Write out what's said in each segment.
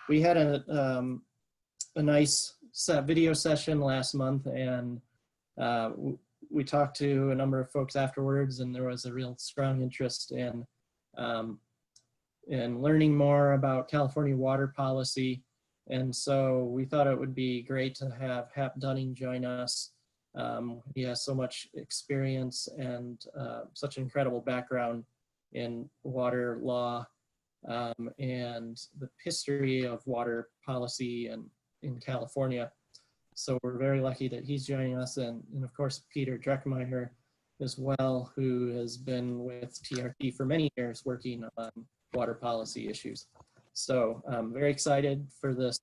we had a nice video session last month, and we talked to a number of folks afterwards, and there was a real strong interest in learning more about California water policy. And so we thought it would be great to have Hap Dunning join us. He has so much experience and such an incredible background in water law and the history of water policy in California. So we're very lucky that he's joining us, and of course Peter Dreckmeyer as well, who has been with TRT for many years working on water policy issues. So I'm very excited for this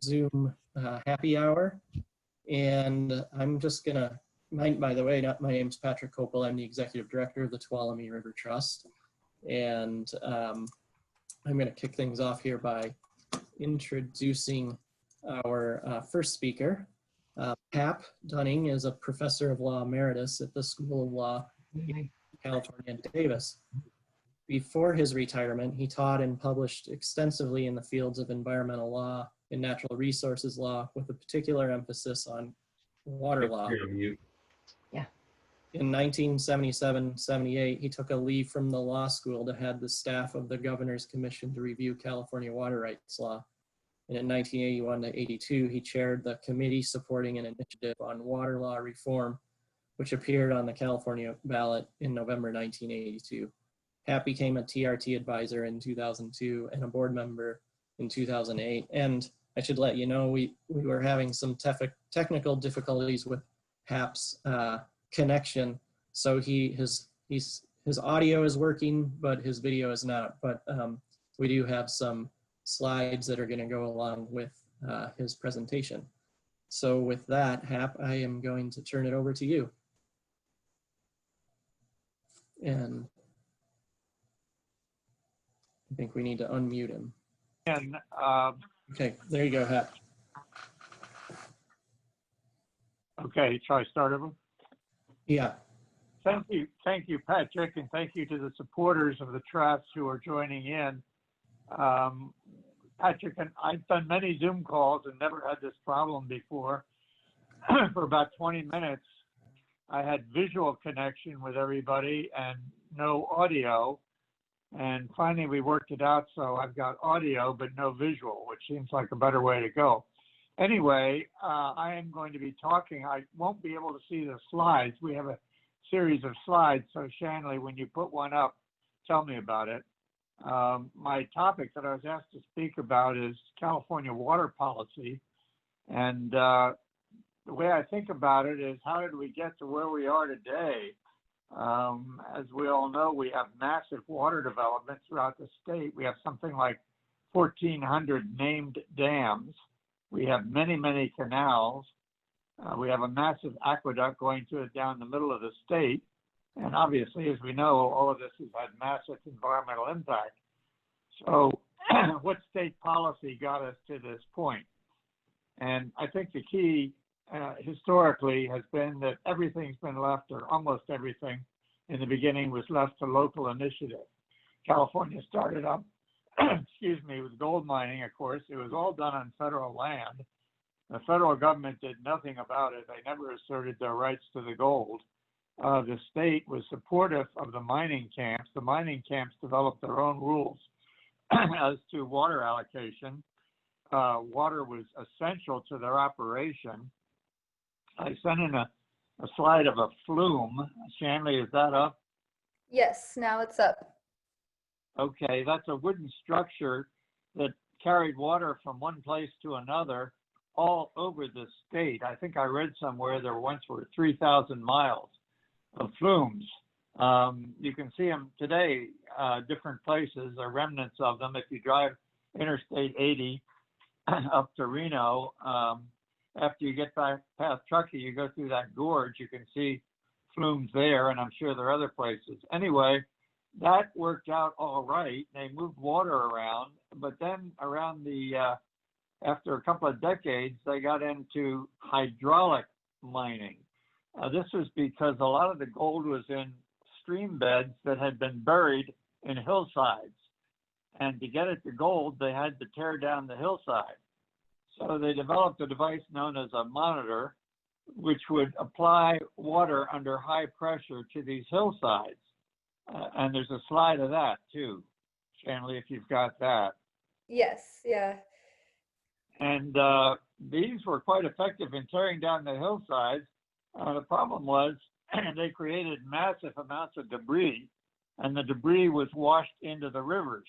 Zoom happy hour. And I'm just gonna, by the way, my name's Patrick Copel. I'm the Executive Director of the Tuolumne River Trust. And I'm gonna kick things off here by introducing our first speaker. Hap Dunning is a Professor of Law Emeritus at the School of Law in California, Davis. Before his retirement, he taught and published extensively in the fields of environmental law and natural resources law, with a particular emphasis on water law. Yeah. In 1977-78, he took a leave from the law school to head the staff of the Governor's Commission to review California water rights law. And in 1981-82, he chaired the committee supporting an initiative on water law reform, which appeared on the California ballot in November 1982. Hap became a TRT advisor in 2002 and a board member in 2008. And I should let you know, we were having some technical difficulties with Hap's connection. So his audio is working, but his video is not. But we do have some slides that are going to go along with his presentation. So with that, Hap, I am going to turn it over to you. And I think we need to unmute him. And okay, there you go, Hap. Okay, shall I start over? Yeah. Thank you, Patrick, and thank you to the supporters of the trust who are joining in. Patrick and I've done many Zoom calls and never had this problem before. For about 20 minutes, I had visual connection with everybody and no audio. And finally, we worked it out, so I've got audio but no visual, which seems like a better way to go. Anyway, I am going to be talking. I won't be able to see the slides. We have a series of slides, so Shanley, when you put one up, tell me about it. My topic that I was asked to speak about is California water policy. And the way I think about it is, how did we get to where we are today? As we all know, we have massive water development throughout the state. We have something like 1,400 named dams. We have many, many canals. We have a massive aqueduct going down the middle of the state. And obviously, as we know, all of this has had massive environmental impact. So what state policy got us to this point? And I think the key historically has been that everything's been left, or almost everything in the beginning was left to local initiative. California started up, excuse me, with gold mining, of course. It was all done on federal land. The federal government did nothing about it. They never asserted their rights to the gold. The state was supportive of the mining camps. The mining camps developed their own rules as to water allocation. Water was essential to their operation. I sent in a slide of a flume. Shanley, is that up? Yes, now it's up. Okay, that's a wooden structure that carried water from one place to another all over the state. I think I read somewhere there once were 3,000 miles of flumes. You can see them today, different places, or remnants of them. If you drive Interstate 80 up to Reno, after you get back past Truckee, you go through that gorge, you can see flumes there, and I'm sure there are other places. Anyway, that worked out all right. They moved water around, but then around after a couple of decades, they got into hydraulic mining. This was because a lot of the gold was in stream beds that had been buried in hillsides. And to get it to gold, they had to tear down the hillside. So they developed a device known as a monitor, which would apply water under high pressure to these hillsides. And there's a slide of that too, Shanley, if you've got that. Yes, yeah. And these were quite effective in tearing down the hillsides. The problem was they created massive amounts of debris, and the debris was washed into the rivers.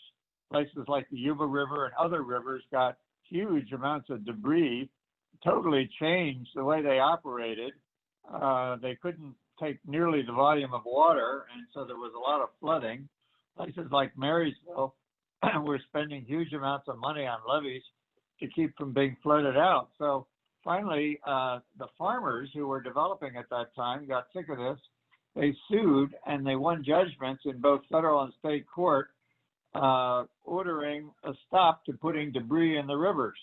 Places like the Yuba River and other rivers got huge amounts of debris, totally changed the way they operated. They couldn't take nearly the volume of water, and so there was a lot of flooding. Places like Marysville were spending huge amounts of money on levees to keep from being flooded out. So finally, the farmers who were developing at that time got sick of this. They sued, and they won judgments in both federal and state court, ordering a stop to putting debris in the rivers.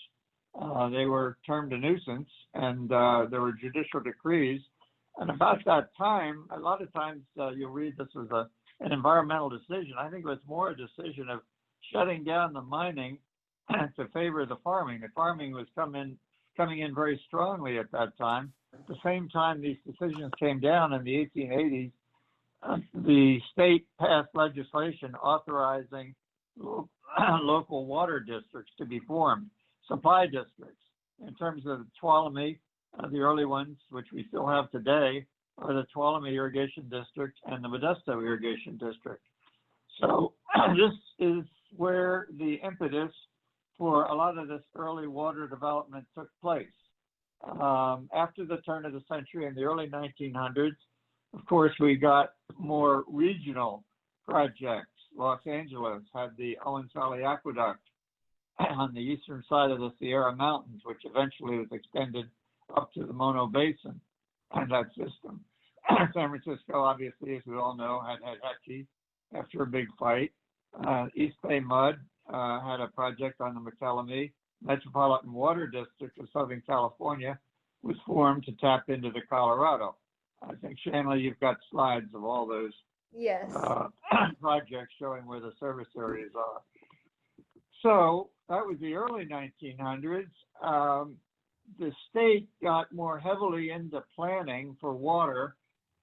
They were termed a nuisance, and there were judicial decrees. And about that time, a lot of times you'll read this as an environmental decision. I think it was more a decision of shutting down the mining to favor the farming. The farming was coming in very strongly at that time. At the same time these decisions came down in the 1880s, the state passed legislation authorizing local water districts to be formed, supply districts. In terms of Tuolumne, the early ones, which we still have today, are the Tuolumne Irrigation District and the Modesto Irrigation District. So this is where the impetus for a lot of this early water development took place. After the turn of the century in the early 1900s, of course, we got more regional projects. Los Angeles had the Owens Valley Aqueduct on the eastern side of the Sierra Mountains, which eventually was extended up to the Mono Basin and that system. San Francisco, obviously, as we all know, had Hetchy after a big fight. East Bay Mud had a project on the McKellamie. Metropolitan Water District of Southern California was formed to tap into the Colorado. I think, Shanley, you've got slides of all those Yes. projects showing where the service areas are. So that was the early 1900s. The state got more heavily into planning for water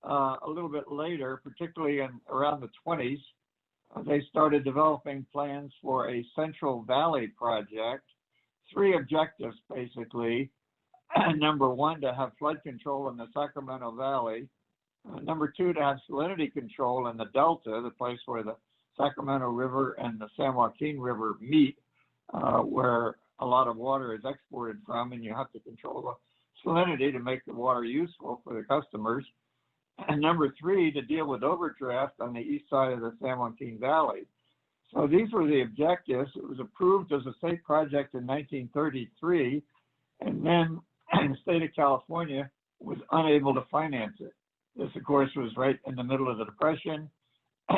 a little bit later, particularly around the 20s. They started developing plans for a Central Valley project. 3 objectives, basically. Number 1, to have flood control in the Sacramento Valley. Number 2, to have salinity control in the Delta, the place where the Sacramento River and the San Joaquin River meet, where a lot of water is exported from, and you have to control the salinity to make the water useful for the customers. And number 3, to deal with overdraft on the east side of the San Joaquin Valley. So these were the objectives. It was approved as a state project in 1933, and then the state of California was unable to finance it. This, of course, was right in the middle of the Depression.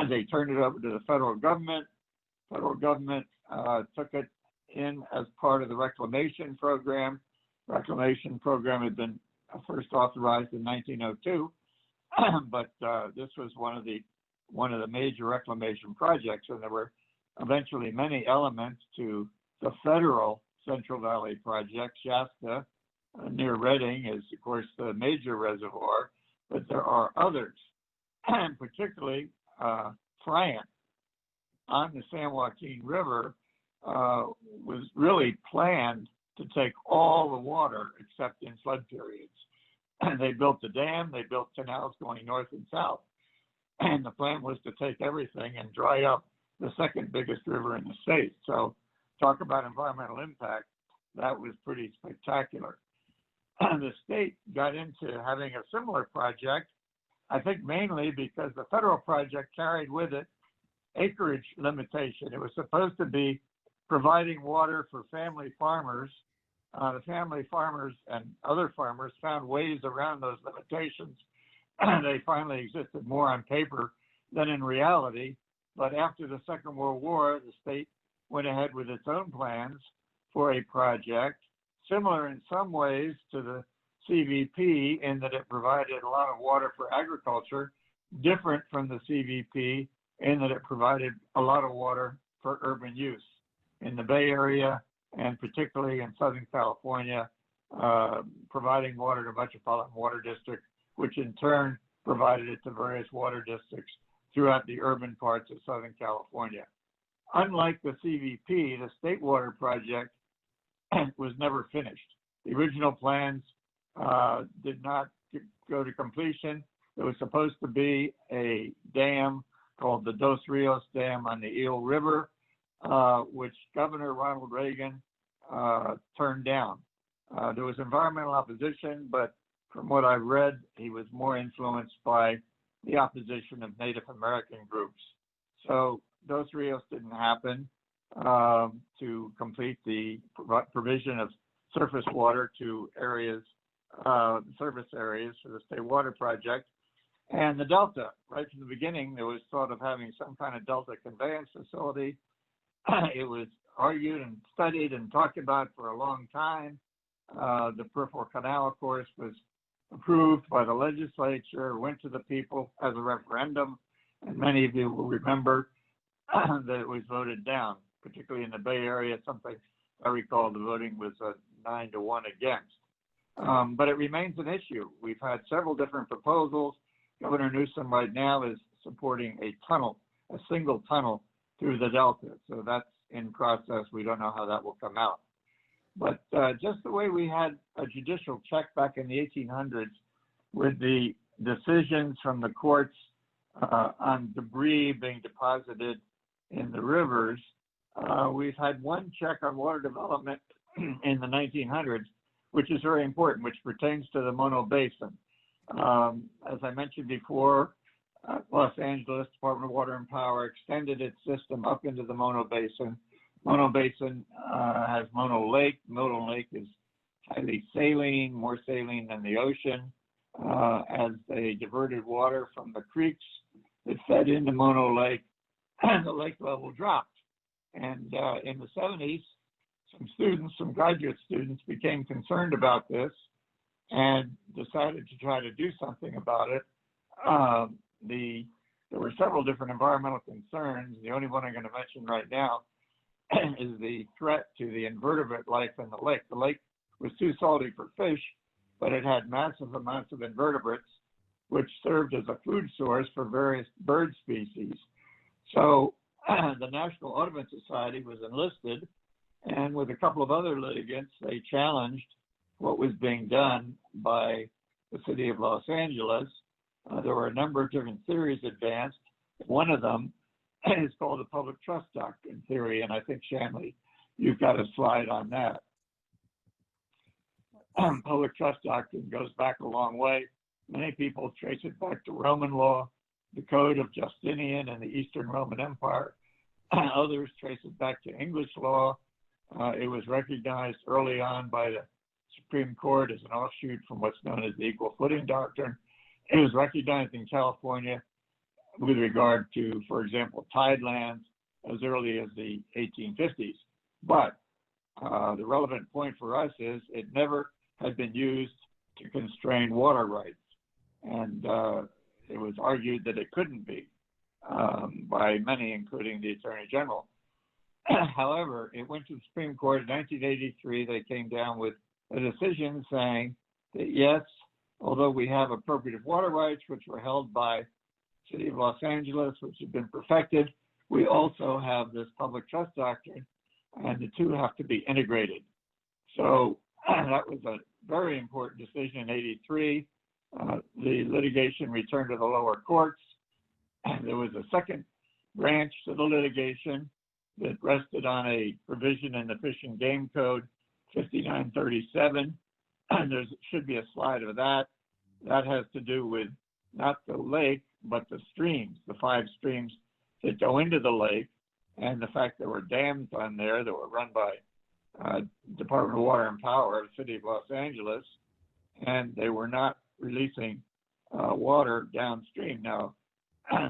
They turned it over to the federal government. Federal government took it in as part of the reclamation program. Reclamation program had been first authorized in 1902, but this was one of the major reclamation projects, and there were eventually many elements to the federal Central Valley project. Shasta, near Redding, is of course the major reservoir, but there are others, and particularly Friant on the San Joaquin River was really planned to take all the water except in flood periods. And they built the dam, they built canals going north and south, and the plan was to take everything and dry up the second biggest river in the state. So talk about environmental impact, that was pretty spectacular. The state got into having a similar project, I think mainly because the federal project carried with it acreage limitation. It was supposed to be providing water for family farmers. The family farmers and other farmers found ways around those limitations. They finally existed more on paper than in reality. But after the Second World War, the state went ahead with its own plans for a project, similar in some ways to the CVP in that it provided a lot of water for agriculture, different from the CVP in that it provided a lot of water for urban use in the Bay Area and particularly in Southern California, providing water to Metropolitan Water District, which in turn provided it to various water districts throughout the urban parts of Southern California. Unlike the CVP, the State Water Project was never finished. The original plans did not go to completion. There was supposed to be a dam called the Dos Rios Dam on the Eel River, which Governor Ronald Reagan turned down. There was environmental opposition, but from what I've read, he was more influenced by the opposition of Native American groups. So Dos Rios didn't happen to complete the provision of surface water to areas, service areas for the State Water Project. And the Delta, right from the beginning, there was thought of having some kind of Delta conveyance facility. It was argued and studied and talked about for a long time. The Peripheral Canal, of course, was approved by the legislature, went to the people as a referendum, and many of you will remember that it was voted down, particularly in the Bay Area. Something I recall the voting was 9-1 against. But it remains an issue. We've had several different proposals. Governor Newsom right now is supporting a tunnel, a single tunnel through the Delta. So that's in process. We don't know how that will come out. But just the way we had a judicial check back in the 1800s with the decisions from the courts on debris being deposited in the rivers, we've had one check on water development in the 1900s, which is very important, which pertains to the Mono Basin. As I mentioned before, Los Angeles Department of Water and Power extended its system up into the Mono Basin. Mono Basin has Mono Lake. Mono Lake is highly saline, more saline than the ocean. As they diverted water from the creeks that fed into Mono Lake, the lake level dropped. And in the 70s, some graduate students became concerned about this and decided to try to do something about it. There were several different environmental concerns. The only one I'm going to mention right now is the threat to the invertebrate life in the lake. The lake was too salty for fish, but it had massive amounts of invertebrates, which served as a food source for various bird species. So the National Audubon Society was enlisted, and with a couple of other litigants, they challenged what was being done by the city of Los Angeles. There were a number of different theories advanced. One of them is called the public trust doctrine theory, and I think, Shanley, you've got a slide on that. Public trust doctrine goes back a long way. Many people trace it back to Roman law, the Code of Justinian and the Eastern Roman Empire. Others trace it back to English law. It was recognized early on by the Supreme Court as an offshoot from what's known as the equal footing doctrine. It was recognized in California with regard to, for example, tidelands as early as the 1850s. But the relevant point for us is it never had been used to constrain water rights. And it was argued that it couldn't be by many, including the Attorney General. However, it went to the Supreme Court in 1983. They came down with a decision saying that, yes, although we have appropriative water rights, which were held by the City of Los Angeles, which have been perfected, we also have this public trust doctrine, and the two have to be integrated. So that was a very important decision in 83. The litigation returned to the lower courts. And there was a second branch to the litigation that rested on a provision in the Fish and Game Code 5937. And there should be a slide of that. That has to do with not the lake, but the streams, the 5 streams that go into the lake, and the fact there were dams on there that were run by Department of Water and Power, the City of Los Angeles, and they were not releasing water downstream. Now,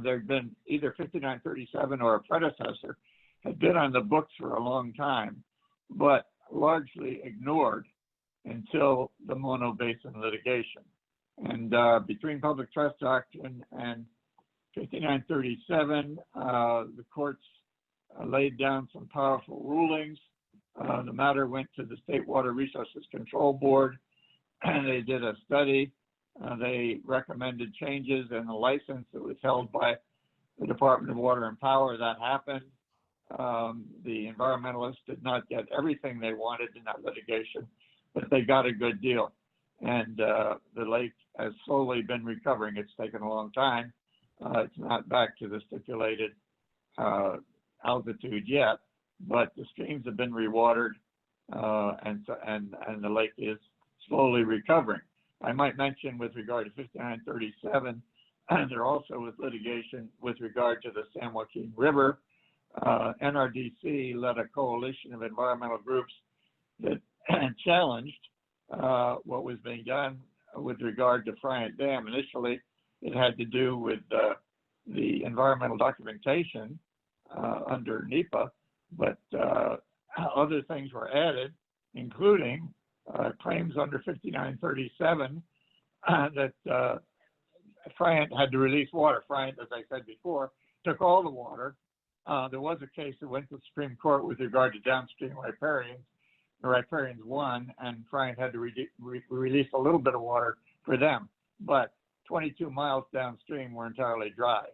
there had been either 5937 or a predecessor had been on the books for a long time, but largely ignored until the Mono Basin litigation. And between public trust doctrine and 5937, the courts laid down some powerful rulings. The matter went to the State Water Resources Control Board, and they did a study. They recommended changes in the license that was held by the Department of Water and Power. That happened. The environmentalists did not get everything they wanted in that litigation, but they got a good deal. And the lake has slowly been recovering. It's taken a long time. It's not back to the stipulated altitude yet, but the streams have been rewatered, and the lake is slowly recovering. I might mention with regard to 5937, there also was litigation with regard to the San Joaquin River. NRDC led a coalition of environmental groups that challenged what was being done with regard to Friant Dam. Initially, it had to do with the environmental documentation under NEPA, but other things were added, including claims under 5937 that Friant had to release water. Friant, as I said before, took all the water. There was a case that went to the Supreme Court with regard to downstream riparians. The riparians won, and Friant had to release a little bit of water for them. But 22 miles downstream were entirely dry.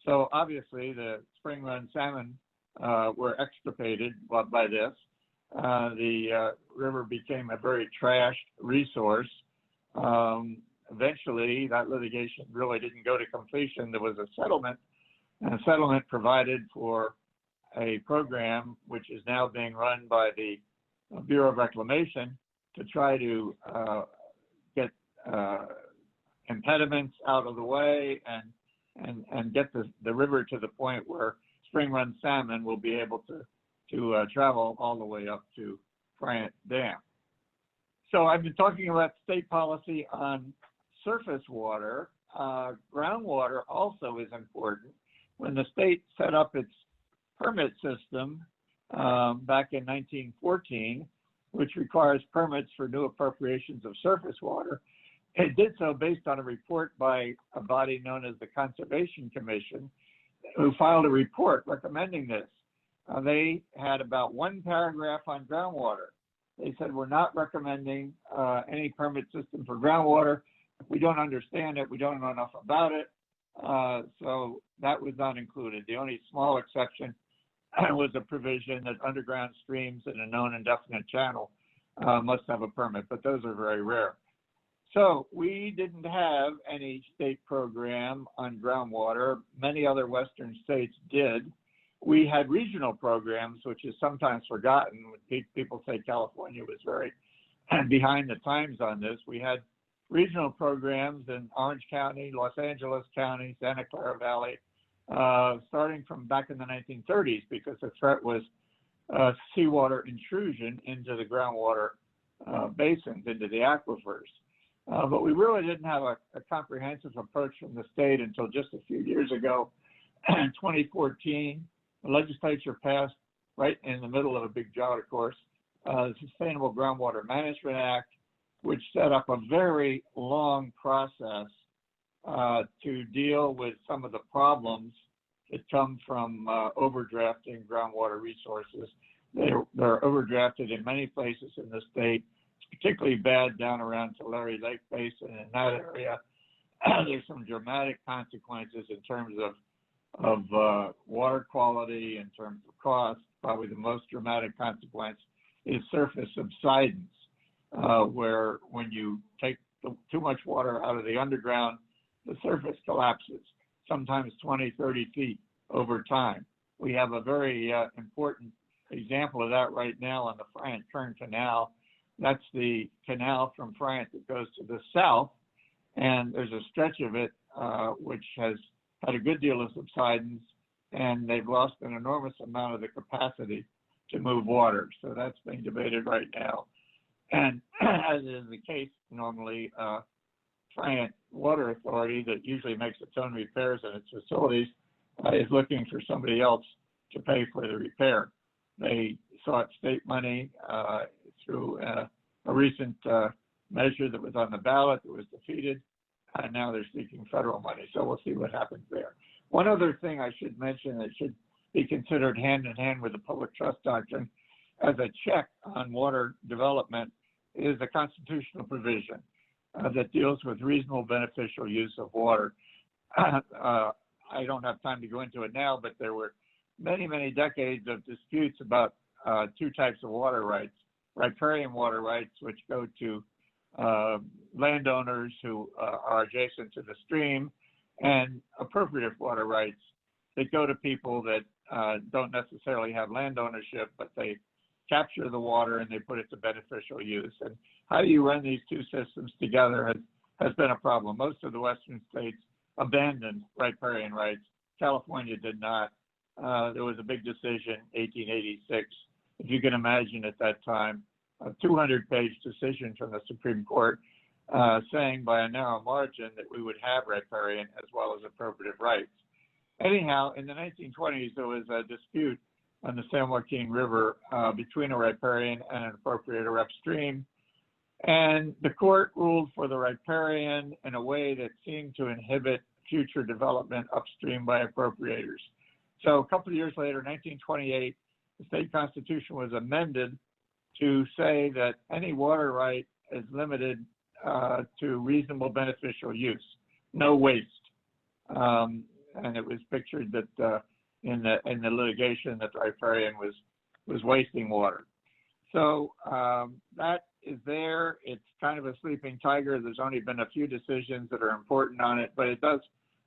So obviously the spring run salmon were extirpated by this. The river became a very trashed resource. Eventually, that litigation really didn't go to completion. There was a settlement, and a settlement provided for a program which is now being run by the Bureau of Reclamation to try to get impediments out of the way and get the river to the point where spring run salmon will be able to travel all the way up to Friant Dam. So I've been talking about state policy on surface water. Groundwater also is important. When the state set up its permit system back in 1914, which requires permits for new appropriations of surface water, it did so based on a report by a body known as the Conservation Commission, who filed a report recommending this. They had about one paragraph on groundwater. They said, we're not recommending any permit system for groundwater. We don't understand it. We don't know enough about it. So that was not included. The only small exception was a provision that underground streams in a known indefinite channel must have a permit, but those are very rare. So we didn't have any state program on groundwater. Many other Western states did. We had regional programs, which is sometimes forgotten. People say California was very behind the times on this. We had regional programs in Orange County, Los Angeles County, Santa Clara Valley, starting from back in the 1930s, because the threat was seawater intrusion into the groundwater basins, into the aquifers. But we really didn't have a comprehensive approach from the state until just a few years ago. In 2014, the legislature passed, right in the middle of a big drought, of course, the Sustainable Groundwater Management Act, which set up a very long process to deal with some of the problems that come from overdrafting groundwater resources. They're overdrafted in many places in the state. It's particularly bad down around Tulare Lake Basin. In that area, there's some dramatic consequences in terms of water quality, in terms of cost. Probably the most dramatic consequence is surface subsidence, where when you take too much water out of the underground, the surface collapses, sometimes 20, 30 feet over time. We have a very important example of that right now on the Friant Canal. That's the canal from Friant that goes to the south, and there's a stretch of it which has had a good deal of subsidence, and they've lost an enormous amount of the capacity to move water. So that's being debated right now. And as is the case normally, Friant Water Authority, that usually makes its own repairs in its facilities, is looking for somebody else to pay for the repair. They sought state money through a recent measure that was on the ballot that was defeated, and now they're seeking federal money. So we'll see what happens there. One other thing I should mention that should be considered hand in hand with the public trust doctrine as a check on water development is a constitutional provision that deals with reasonable beneficial use of water. I don't have time to go into it now, but there were many, many decades of disputes about two types of water rights: riparian water rights, which go to landowners who are adjacent to the stream, and appropriative water rights that go to people that don't necessarily have land ownership, but they capture the water and they put it to beneficial use. And how do you run these two systems together has been a problem. Most of the Western states abandoned riparian rights. California did not. There was a big decision, 1886, if you can imagine at that time, a 200-page decision from the Supreme Court saying by a narrow margin that we would have riparian as well as appropriative rights. Anyhow, in the 1920s, there was a dispute on the San Joaquin River between a riparian and an appropriator upstream. And the court ruled for the riparian in a way that seemed to inhibit future development upstream by appropriators. So a couple of years later, 1928, the state constitution was amended to say that any water right is limited to reasonable beneficial use, no waste. And it was pictured that in the litigation that the riparian was wasting water. So that is there. It's kind of a sleeping tiger. There's only been a few decisions that are important on it, but it does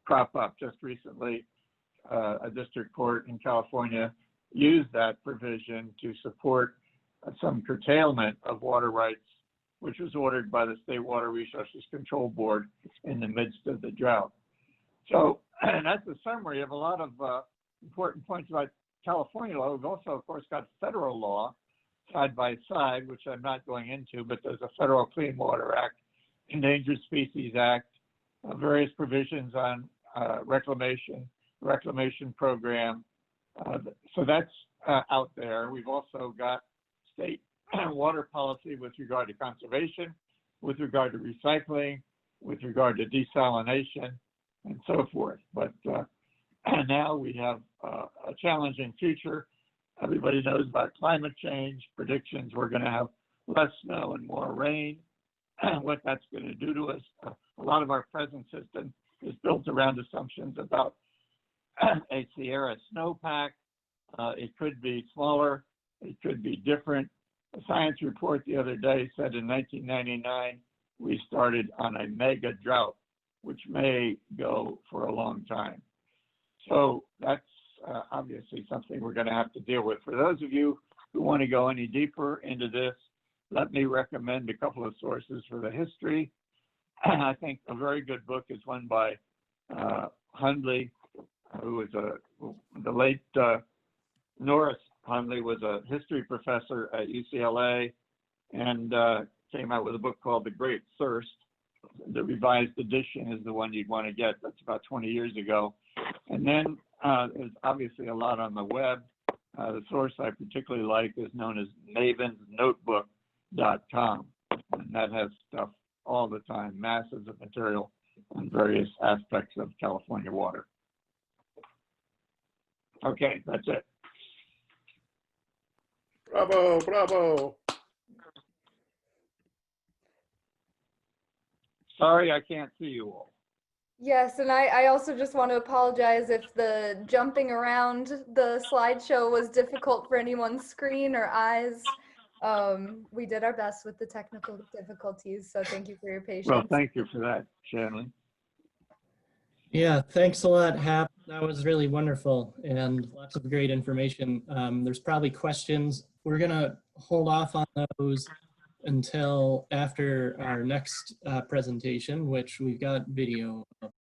crop up. Just recently, a district court in California used that provision to support some curtailment of water rights, which was ordered by the State Water Resources Control Board in the midst of the drought. So and that's a summary of a lot of important points about California law. We've also, of course, got federal law side by side, which I'm not going into, but there's a Federal Clean Water Act, Endangered Species Act, various provisions on reclamation program. So that's out there. We've also got state water policy with regard to conservation, with regard to recycling, with regard to desalination, and so forth. But now we have a challenging future. Everybody knows about climate change, predictions we're going to have less snow and more rain, what that's going to do to us. A lot of our present system is built around assumptions about a Sierra snowpack. It could be smaller, it could be different. A science report the other day said in 1999, we started on a mega drought, which may go for a long time. So that's obviously something we're going to have to deal with. For those of you who want to go any deeper into this, let me recommend a couple of sources for the history. I think a very good book is one by Hundley, who was the late Norris Hundley was a history professor at UCLA and came out with a book called The Great Thirst. The revised edition is the one you'd want to get. That's about 20 years ago. And then there's obviously a lot on the web. The source I particularly like is known as mavensnotebook.com. And that has stuff all the time, masses of material on various aspects of California water. Okay, that's it. Bravo, bravo. Sorry, I can't see you all. Yes, and I also just want to apologize if the jumping around the slideshow was difficult for anyone's screen or eyes. We did our best with the technical difficulties, so thank you for your patience. Well, thank you for that, Shannon. Yeah, thanks a lot, Hap. That was really wonderful and lots of great information. There's probably questions. We're going to hold off on those until after our next presentation, which we've got video of.